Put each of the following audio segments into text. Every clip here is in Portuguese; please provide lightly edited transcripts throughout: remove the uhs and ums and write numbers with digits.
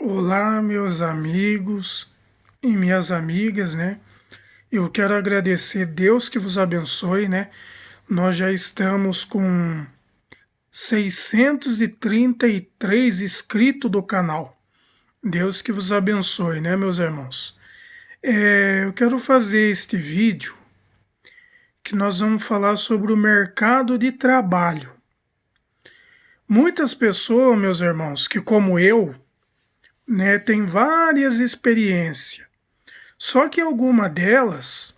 Olá, meus amigos e minhas amigas, né? Eu quero agradecer Deus que vos abençoe, né? Nós já estamos com 633 inscritos do canal. Deus que vos abençoe, né, meus irmãos? Eu quero fazer este vídeo que nós vamos falar sobre o mercado de trabalho. Muitas pessoas, meus irmãos, que como eu, né, tem várias experiências. Só que alguma delas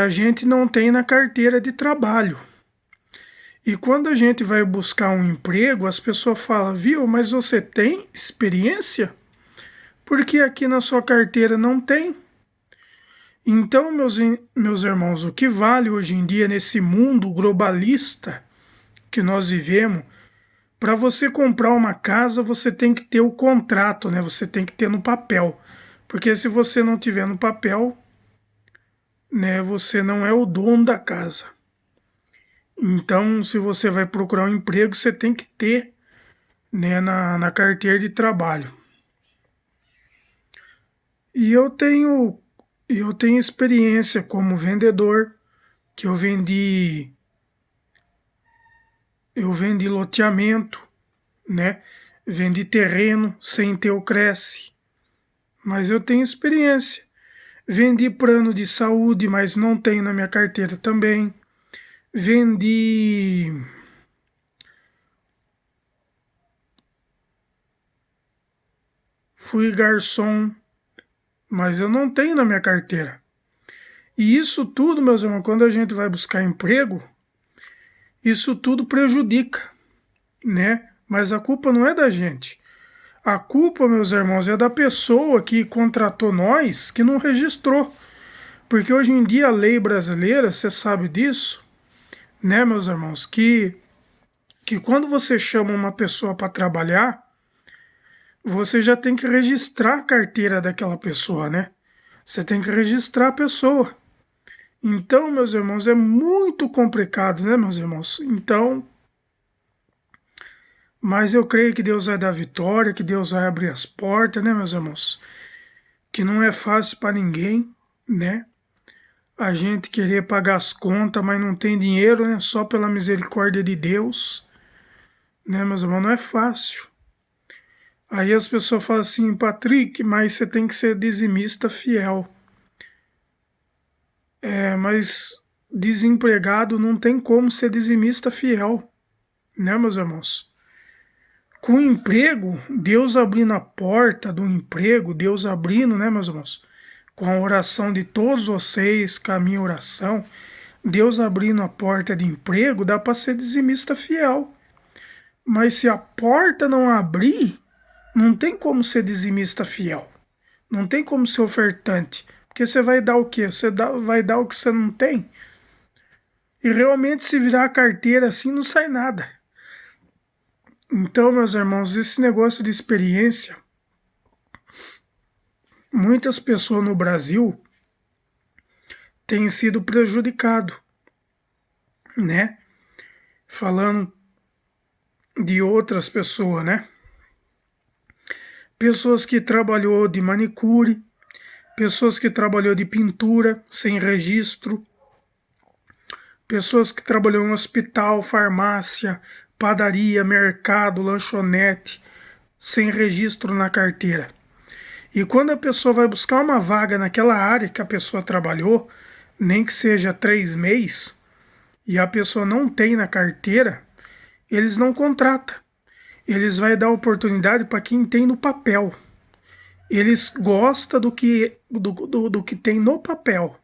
a gente não tem na carteira de trabalho. E quando a gente vai buscar um emprego, as pessoas falam, viu, mas você tem experiência? Porque aqui na sua carteira não tem. Então, meus irmãos, o que vale hoje em dia nesse mundo globalista que nós vivemos, para você comprar uma casa, você tem que ter o contrato, né? Você tem que ter no papel. Porque se você não tiver no papel, né, você não é o dono da casa. Então, se você vai procurar um emprego, você tem que ter, né, na carteira de trabalho. E eu tenho experiência como vendedor, que eu vendi loteamento, né? Vendi terreno sem ter o Cresce. Mas eu tenho experiência. Vendi plano de saúde, mas não tenho na minha carteira também. Vendi Fui garçom, mas eu não tenho na minha carteira. E isso tudo, meus irmãos, quando a gente vai buscar emprego, isso tudo prejudica, né? Mas a culpa não é da gente. A culpa, meus irmãos, é da pessoa que contratou nós, que não registrou. Porque hoje em dia a lei brasileira, você sabe disso, né, meus irmãos, que quando você chama uma pessoa para trabalhar, você já tem que registrar a carteira daquela pessoa, né? Você tem que registrar a pessoa. Então, meus irmãos, é muito complicado, né, meus irmãos? Então, mas eu creio que Deus vai dar vitória, que Deus vai abrir as portas, né, meus irmãos? Que não é fácil para ninguém, né? A gente querer pagar as contas, mas não tem dinheiro, né? Só pela misericórdia de Deus, né, meus irmãos? Não é fácil. Aí as pessoas falam assim, Patrick, mas você tem que ser dizimista fiel. Mas desempregado não tem como ser dizimista fiel, né, meus irmãos? Com o emprego, Deus abrindo a porta do emprego, Deus abrindo, né, meus irmãos? Com a oração de todos vocês, com a minha oração, Deus abrindo a porta de emprego, dá para ser dizimista fiel. Mas se a porta não abrir, não tem como ser dizimista fiel. Não tem como ser ofertante. Porque você vai dar o quê? Vai dar o que você não tem. E realmente, se virar a carteira assim, não sai nada. Então, meus irmãos, esse negócio de experiência, muitas pessoas no Brasil têm sido prejudicado, né? Falando de outras pessoas, né? Pessoas que trabalhou de manicure, pessoas que trabalhou de pintura sem registro, pessoas que trabalhou em hospital, farmácia, padaria, mercado, lanchonete, sem registro na carteira. E quando a pessoa vai buscar uma vaga naquela área que a pessoa trabalhou, nem que seja 3 meses, e a pessoa não tem na carteira, eles não contratam. Eles vão dar oportunidade para quem tem no papel. Eles gostam do que tem no papel.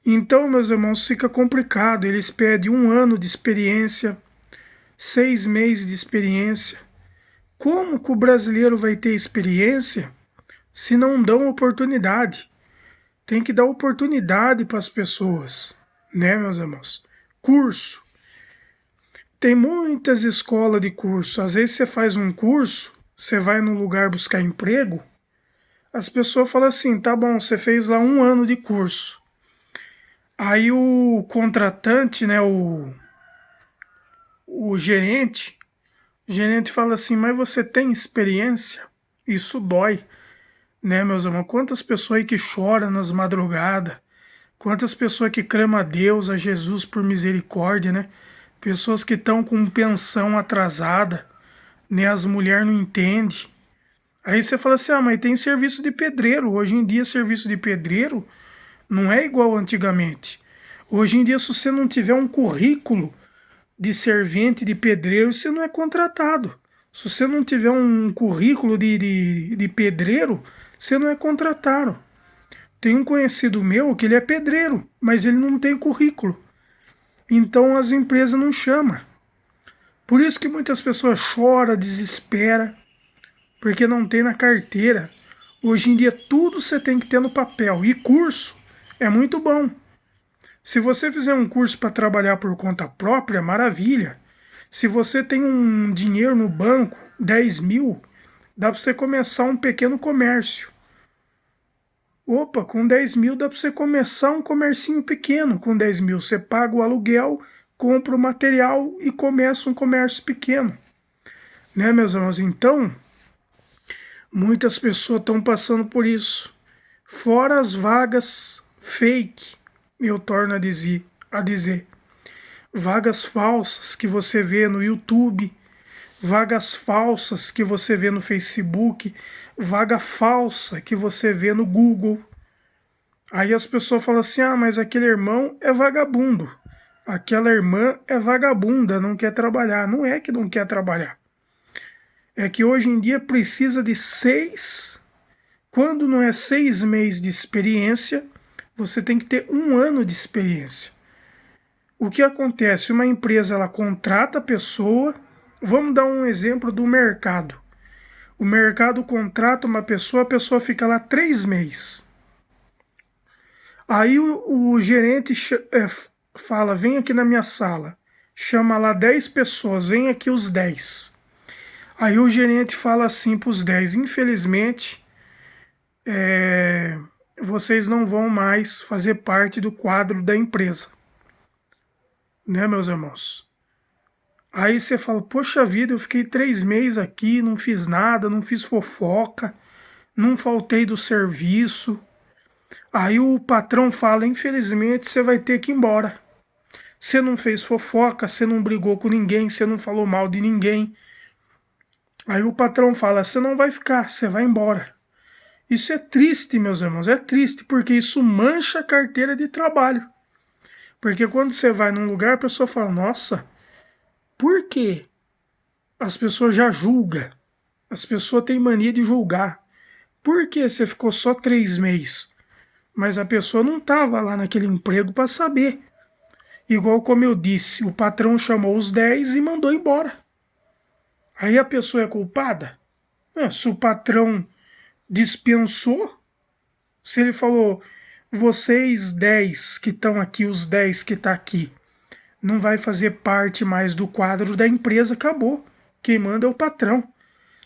Então, meus irmãos, fica complicado. Eles pedem 1 ano de experiência, 6 meses de experiência. Como que o brasileiro vai ter experiência se não dão oportunidade? Tem que dar oportunidade para as pessoas, né, meus irmãos? Curso. Tem muitas escolas de curso. Às vezes você faz um curso, você vai num lugar buscar emprego, as pessoas falam assim, tá bom, você fez lá 1 ano de curso. Aí o contratante, né, o gerente fala assim, mas você tem experiência? Isso dói, né, meus irmãos? Quantas pessoas aí que choram nas madrugadas, quantas pessoas que clamam a Deus, a Jesus por misericórdia, né? Pessoas que estão com pensão atrasada, né? As mulheres não entendem. Aí você fala assim, ah, mas tem serviço de pedreiro. Hoje em dia, serviço de pedreiro não é igual antigamente. Hoje em dia, se você não tiver um currículo de servente de pedreiro, você não é contratado. Se você não tiver um currículo de pedreiro, você não é contratado. Tem um conhecido meu que ele é pedreiro, mas ele não tem currículo. Então as empresas não chamam. Por isso que muitas pessoas choram, desesperam, porque não tem na carteira. Hoje em dia tudo você tem que ter no papel. E curso é muito bom. Se você fizer um curso para trabalhar por conta própria, maravilha. Se você tem um dinheiro no banco, 10 mil, dá para você começar um pequeno comércio. Opa, com 10 mil dá para você começar um comercinho pequeno. Com 10 mil você paga o aluguel, compra o material e começa um comércio pequeno. Né, meus irmãos? Então, muitas pessoas estão passando por isso. Fora as vagas fake, eu torno a dizer. Vagas falsas que você vê no YouTube, vagas falsas que você vê no Facebook, vaga falsa que você vê no Google. Aí as pessoas falam assim, ah, mas aquele irmão é vagabundo, aquela irmã é vagabunda, não quer trabalhar. Não é que não quer trabalhar, é que hoje em dia precisa de 6, quando não é 6 meses de experiência, você tem que ter 1 ano de experiência. O que acontece? Uma empresa ela contrata a pessoa. Vamos dar um exemplo do mercado. O mercado contrata uma pessoa, a pessoa fica lá 3 meses. Aí o gerente fala, vem aqui na minha sala. Chama lá 10 pessoas, vem aqui os 10. Aí o gerente fala assim para os 10, infelizmente, vocês não vão mais fazer parte do quadro da empresa. Né, meus irmãos? Aí você fala, poxa vida, eu fiquei 3 meses aqui, não fiz nada, não fiz fofoca, não faltei do serviço. Aí o patrão fala, infelizmente você vai ter que ir embora. Você não fez fofoca, você não brigou com ninguém, você não falou mal de ninguém. Aí o patrão fala, você não vai ficar, você vai embora. Isso é triste, meus irmãos, é triste, porque isso mancha a carteira de trabalho. Porque quando você vai num lugar, a pessoa fala, nossa, por quê? As pessoas já julgam. As pessoas têm mania de julgar. Por que você ficou só 3 meses? Mas a pessoa não estava lá naquele emprego para saber. Igual como eu disse, o patrão chamou os 10 e mandou embora. Aí a pessoa é culpada? Se o patrão dispensou, se ele falou, vocês 10 que estão aqui, os 10 que estão aqui, não vai fazer parte mais do quadro da empresa, acabou. Quem manda é o patrão.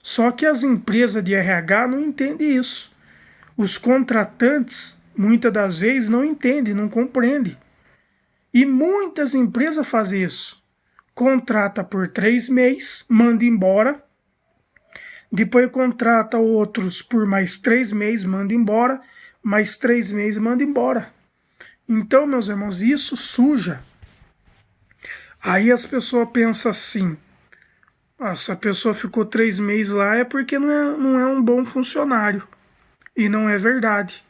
Só que as empresas de RH não entendem isso. Os contratantes, muitas das vezes, não entendem, não compreendem. E muitas empresas fazem isso. Contrata por 3 meses, manda embora. Depois contrata outros por mais 3 meses, manda embora. Mais 3 meses, manda embora. Então, meus irmãos, isso suja. Aí as pessoas pensam assim, se a pessoa ficou 3 meses lá é porque não é um bom funcionário. E não é verdade.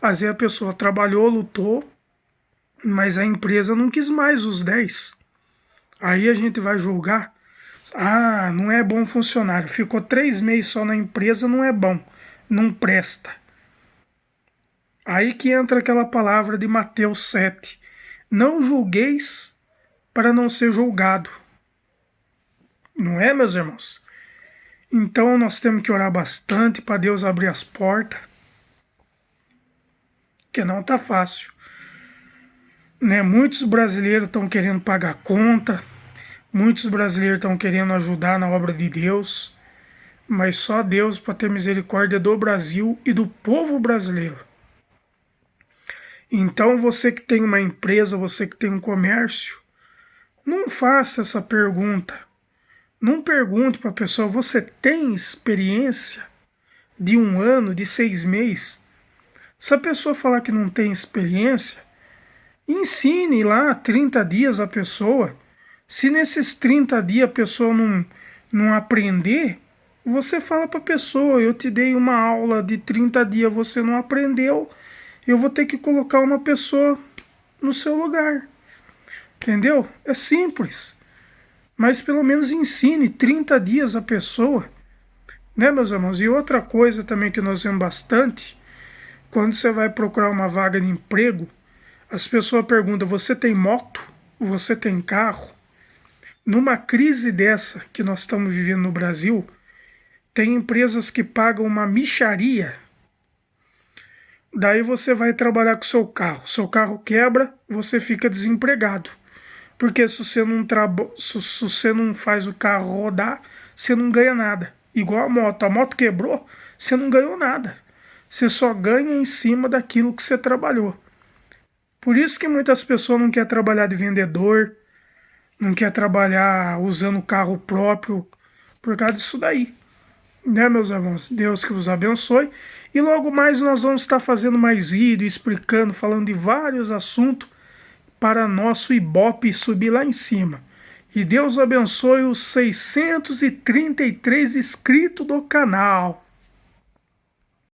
Às vezes a pessoa trabalhou, lutou, mas a empresa não quis mais os 10. Aí a gente vai julgar. Ah, não é bom funcionário. Ficou 3 meses só na empresa, não é bom. Não presta. Aí que entra aquela palavra de Mateus 7. Não julgueis para não ser julgado. Não é, meus irmãos? Então nós temos que orar bastante para Deus abrir as portas. Que não está fácil. Né? Muitos brasileiros estão querendo pagar conta. Muitos brasileiros estão querendo ajudar na obra de Deus. Mas só Deus para ter misericórdia do Brasil e do povo brasileiro. Então você que tem uma empresa, você que tem um comércio, não faça essa pergunta. Não pergunte para a pessoa, você tem experiência? de 1 ano, de 6 meses. Se a pessoa falar que não tem experiência, ensine lá 30 dias a pessoa. Se nesses 30 dias a pessoa não aprender, você fala para a pessoa, eu te dei uma aula de 30 dias, você não aprendeu, eu vou ter que colocar uma pessoa no seu lugar. Entendeu? É simples. Mas pelo menos ensine 30 dias a pessoa. Né, meus irmãos? E outra coisa também que nós vemos bastante, quando você vai procurar uma vaga de emprego, as pessoas perguntam, você tem moto? Você tem carro? Numa crise dessa que nós estamos vivendo no Brasil, tem empresas que pagam uma mixaria. Daí você vai trabalhar com seu carro quebra, você fica desempregado. Porque se você não faz o carro rodar, você não ganha nada. Igual a moto quebrou, você não ganhou nada. Você só ganha em cima daquilo que você trabalhou. Por isso que muitas pessoas não querem trabalhar de vendedor, não querem trabalhar usando carro próprio, por causa disso daí. Né, meus irmãos? Deus que vos abençoe. E logo mais nós vamos estar fazendo mais vídeo, explicando, falando de vários assuntos para nosso Ibope subir lá em cima. E Deus abençoe os 633 inscritos do canal.